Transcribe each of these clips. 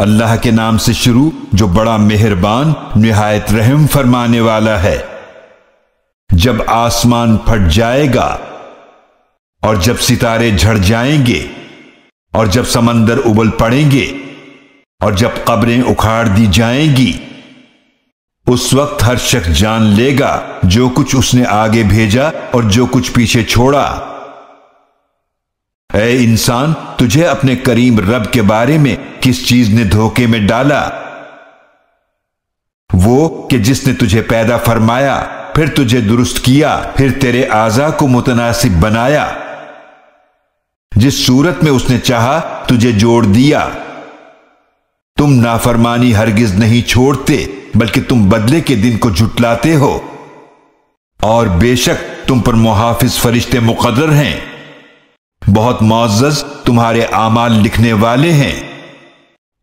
اللہ کے نام سے شروع جو بڑا مہربان نہایت رحم فرمانے والا ہے۔ جب آسمان پھٹ جائے گا اور جب ستارے جھڑ جائیں گے اور جب سمندر ابل پڑیں گے اور جب قبریں اکھاڑ دی جائیں گی، اس وقت ہر شخص جان لے گا جو کچھ اس نے آگے بھیجا اور جو کچھ پیچھے چھوڑا۔ اے انسان، تجھے اپنے کریم رب کے بارے میں کس چیز نے دھوکے میں ڈالا؟ وہ کہ جس نے تجھے پیدا فرمایا، پھر تجھے درست کیا، پھر تیرے اعضاء کو متناسب بنایا، جس صورت میں اس نے چاہا تجھے جوڑ دیا۔ تم نافرمانی ہرگز نہیں چھوڑتے، بلکہ تم بدلے کے دن کو جھٹلاتے ہو، اور بے شک تم پر محافظ فرشتے مقرر ہیں، بہت معزز تمہارے اعمال لکھنے والے ہیں،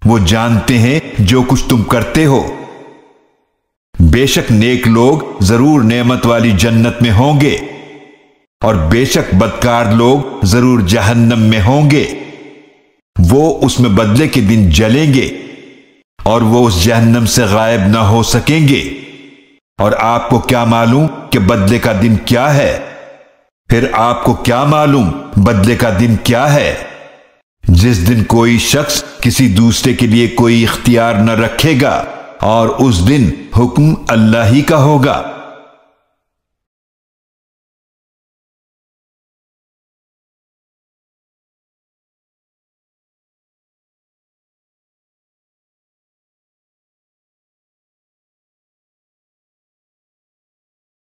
وہ جانتے ہیں جو کچھ تم کرتے ہو۔ بے شک نیک لوگ ضرور نعمت والی جنت میں ہوں گے، اور بے شک بدکار لوگ ضرور جہنم میں ہوں گے، وہ اس میں بدلے کے دن جلیں گے اور وہ اس جہنم سے غائب نہ ہو سکیں گے۔ اور آپ کو کیا معلوم کہ بدلے کا دن کیا ہے؟ پھر آپ کو کیا معلوم بدلے کا دن کیا ہے؟ جس دن کوئی شخص کسی دوسرے کے لیے کوئی اختیار نہ رکھے گا، اور اس دن حکم اللہ ہی کا ہوگا۔